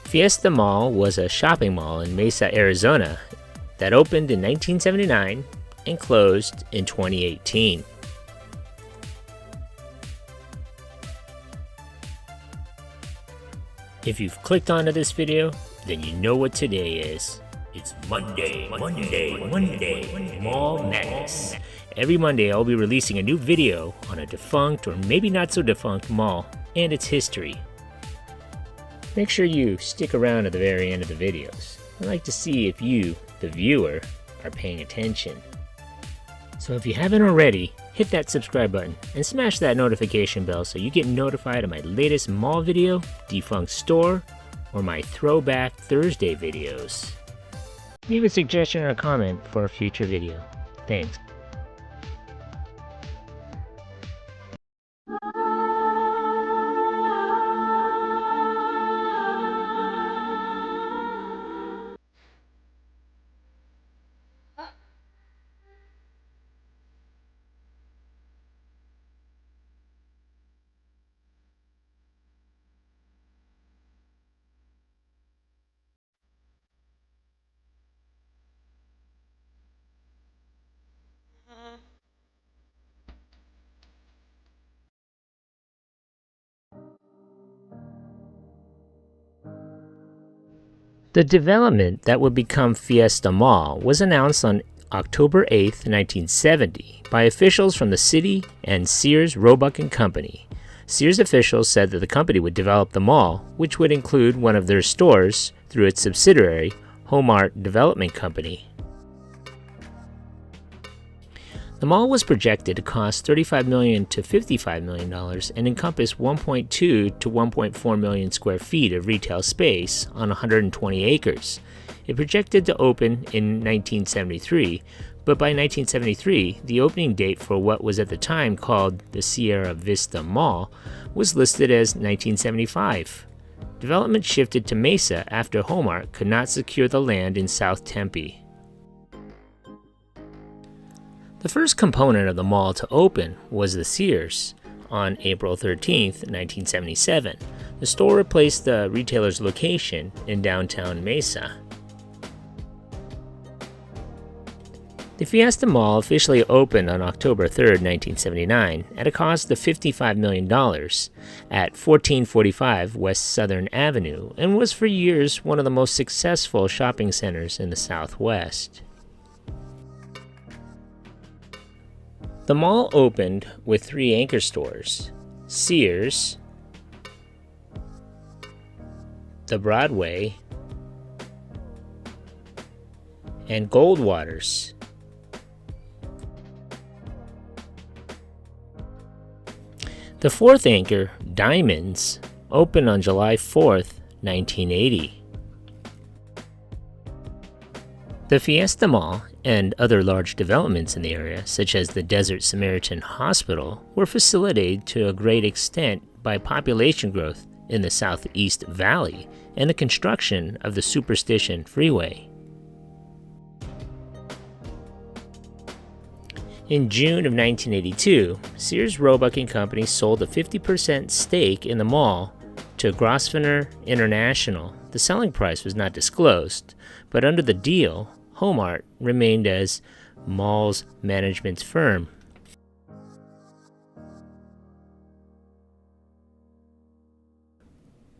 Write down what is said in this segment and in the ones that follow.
Fiesta Mall was a shopping mall in Mesa, Arizona that opened in 1979 and closed in 2018. If you've clicked onto this video, then you know what today is. It's Monday, Mall Madness. Every Monday I'll be releasing a new video on a defunct or maybe not so defunct mall and its history. Make sure you stick around at the very end of the videos. I'd like to see if you, the viewer, are paying attention. So if you haven't already, hit that subscribe button and smash that notification bell so you get notified of my latest mall video, defunct store, or my Throwback Thursday videos. Leave a suggestion or a comment for a future video. Thanks. The development that would become Fiesta Mall was announced on October 8, 1970 by officials from the city and Sears, Roebuck & Company. Sears officials said that the company would develop the mall, which would include one of their stores through its subsidiary, Homart Development Company. The mall was projected to cost $35 million to $55 million and encompass 1.2 to 1.4 million square feet of retail space on 120 acres. It projected to open in 1973, but by 1973, the opening date for what was at the time called the Sierra Vista Mall was listed as 1975. Development shifted to Mesa after Homart could not secure the land in South Tempe. The first component of the mall to open was the Sears. On April 13, 1977, the store replaced the retailer's location in downtown Mesa. The Fiesta Mall officially opened on October 3, 1979 at a cost of $55 million at 1445 West Southern Avenue and was for years one of the most successful shopping centers in the Southwest. The mall opened with 3 anchor stores: Sears, the Broadway, and Goldwater's. The 4th anchor, Diamonds, opened on July 4th, 1980. The Fiesta Mall and other large developments in the area, such as the Desert Samaritan Hospital, were facilitated to a great extent by population growth in the Southeast Valley and the construction of the Superstition Freeway. In June of 1982, Sears, Roebuck & Company sold a 50% stake in the mall to Grosvenor International. The selling price was not disclosed, but under the deal, Homart remained as Mall's management firm.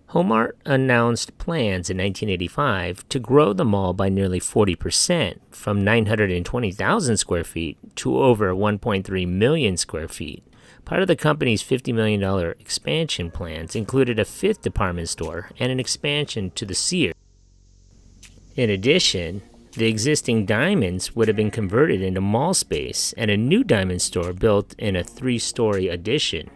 Homart announced plans in 1985 to grow the mall by nearly 40%, from 920,000 square feet to over 1.3 million square feet. Part of the company's $50 million expansion plans included a 5th department store and an expansion to the Sears. In addition, the existing Diamonds would have been converted into mall space and a new Diamond store built in a 3-story addition.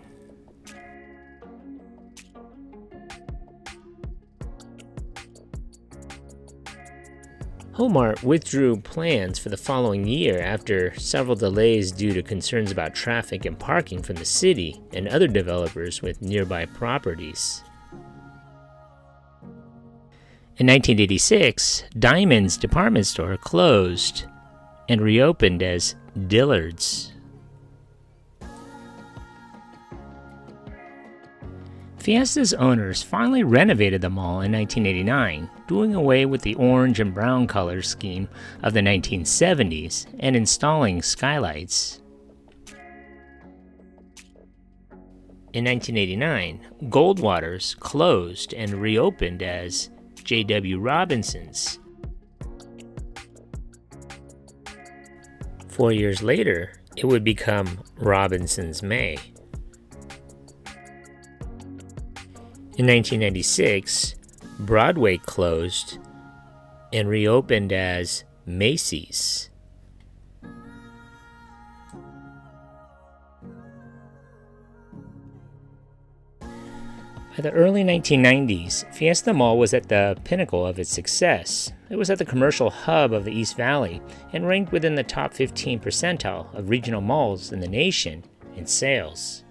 Homart withdrew plans for the following year after several delays due to concerns about traffic and parking from the city and other developers with nearby properties. In 1986, Diamond's department store closed and reopened as Dillard's. Fiesta's owners finally renovated the mall in 1989, doing away with the orange and brown color scheme of the 1970s and installing skylights. In 1989, Goldwater's closed and reopened as J.W. Robinson's. 4 years later, it would become Robinson's May. In 1996, Broadway closed and reopened as Macy's. By the early 1990s, Fiesta Mall was at the pinnacle of its success. It was at the commercial hub of the East Valley and ranked within the top 15 percentile of regional malls in the nation in sales.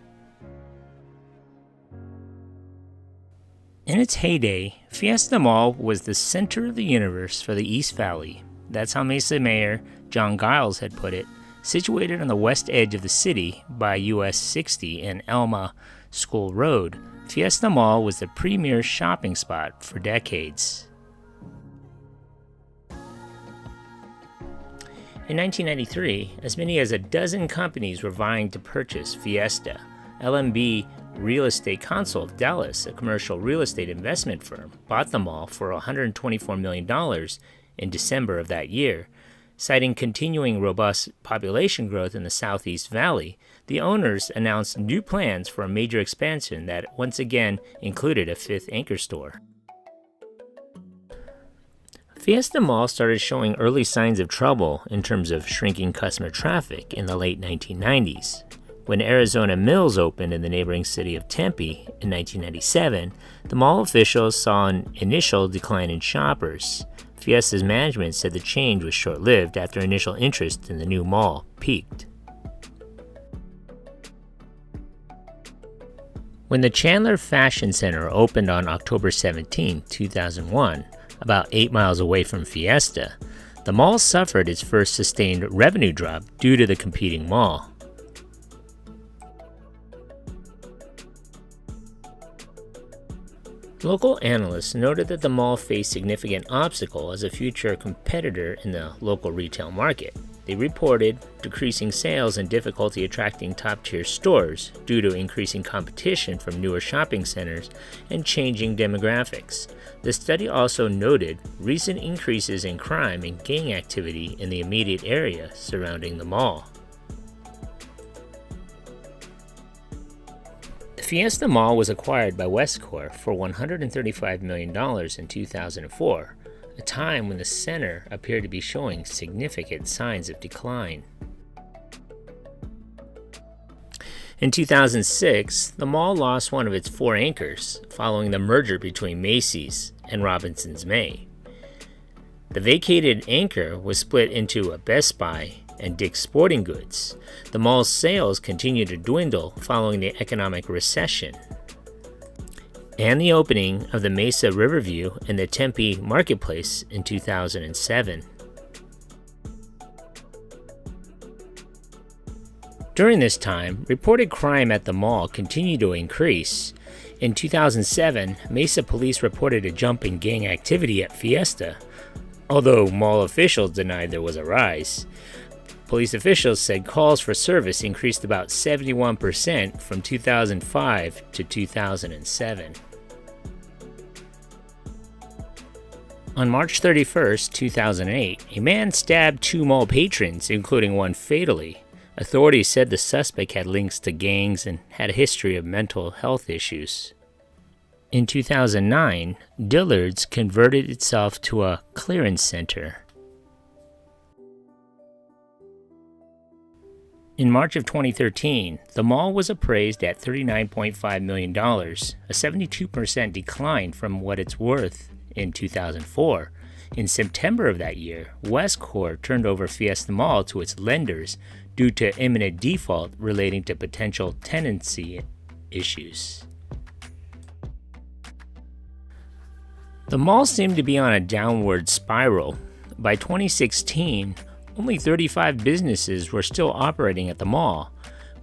In its heyday, Fiesta Mall was the center of the universe for the East Valley. That's how Mesa Mayor John Giles had put it. Situated on the west edge of the city by US 60 and Elma School Road, Fiesta Mall was the premier shopping spot for decades. In 1993, as many as a dozen companies were vying to purchase Fiesta. LMB Real Estate Council of Dallas, a commercial real estate investment firm, bought the mall for $124 million in December of that year. Citing continuing robust population growth in the Southeast Valley, the owners announced new plans for a major expansion that once again included a fifth anchor store. Fiesta Mall started showing early signs of trouble in terms of shrinking customer traffic in the late 1990s. When Arizona Mills opened in the neighboring city of Tempe in 1997, the mall officials saw an initial decline in shoppers. Fiesta's management said the change was short-lived after initial interest in the new mall peaked. When the Chandler Fashion Center opened on October 17, 2001, about 8 miles away from Fiesta, the mall suffered its first sustained revenue drop due to the competing mall. Local analysts noted that the mall faced significant obstacle as a future competitor in the local retail market. They reported decreasing sales and difficulty attracting top-tier stores due to increasing competition from newer shopping centers and changing demographics. The study also noted recent increases in crime and gang activity in the immediate area surrounding the mall. Fiesta Mall was acquired by Westcorp for $135 million in 2004, a time when the center appeared to be showing significant signs of decline. In 2006, the mall lost one of its 4 anchors following the merger between Macy's and Robinson's May. The vacated anchor was split into a Best Buy and Dick's Sporting Goods. The mall's sales continued to dwindle following the economic recession. And the opening of the Mesa Riverview and the Tempe Marketplace in 2007. During this time, reported crime at the mall continued to increase. In 2007, Mesa police reported a jump in gang activity at Fiesta, although mall officials denied there was a rise. Police officials said calls for service increased about 71% from 2005 to 2007. On March 31, 2008, a man stabbed 2 mall patrons, including one fatally. Authorities said the suspect had links to gangs and had a history of mental health issues. In 2009, Dillard's converted itself to a clearance center. In March of 2013, the mall was appraised at $39.5 million, a 72% decline from what it's worth in 2004. In September of that year, Westcorp turned over Fiesta Mall to its lenders due to imminent default relating to potential tenancy issues. The mall seemed to be on a downward spiral. By 2016, only 35 businesses were still operating at the mall,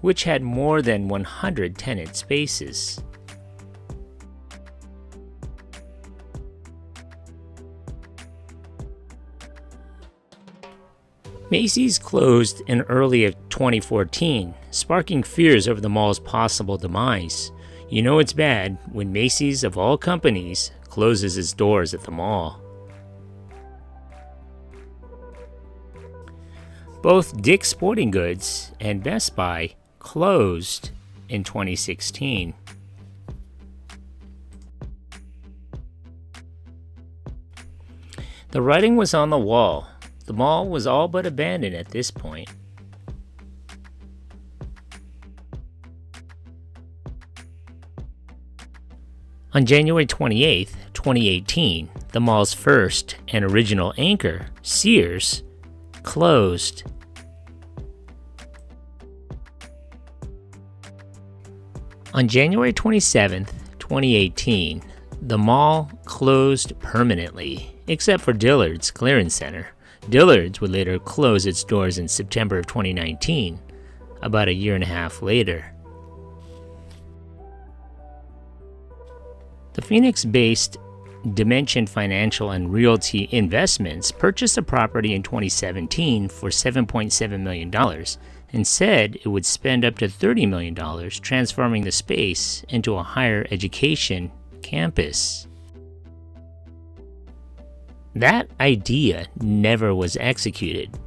which had more than 100 tenant spaces. Macy's closed in early of 2014, sparking fears over the mall's possible demise. You know it's bad when Macy's, of all companies, closes its doors at the mall. Both Dick's Sporting Goods and Best Buy closed in 2016. The writing was on the wall. The mall was all but abandoned at this point. On January 28, 2018, the mall's first and original anchor, Sears, closed. On January 27, 2018, the mall closed permanently, except for Dillard's Clearance Center. Dillard's would later close its doors in September of 2019, about a year and a half later. The Phoenix-based Dimension Financial and Realty Investments purchased a property in 2017 for $7.7 million and said it would spend up to $30 million transforming the space into a higher education campus. That idea never was executed.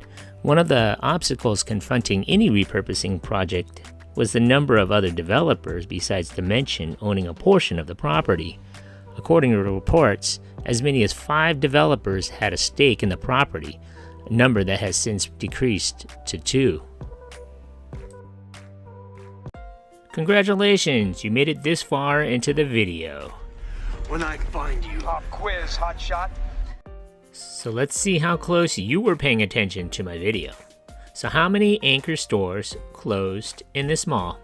One of the obstacles confronting any repurposing project was the number of other developers besides Dimension owning a portion of the property. According to reports, as many as 5 developers had a stake in the property, a number that has since decreased to 2. Congratulations, you made it this far into the video. When I find you. Pop quiz, hotshot. So let's see how close you were paying attention to my video. So how many anchor stores closed in this mall?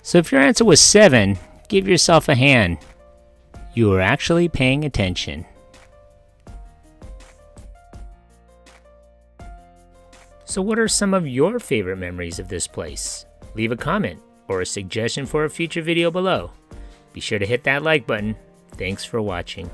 So if your answer was 7, give yourself a hand. You were actually paying attention. So what are some of your favorite memories of this place? Leave a comment or a suggestion for a future video below. Be sure to hit that like button. Thanks for watching.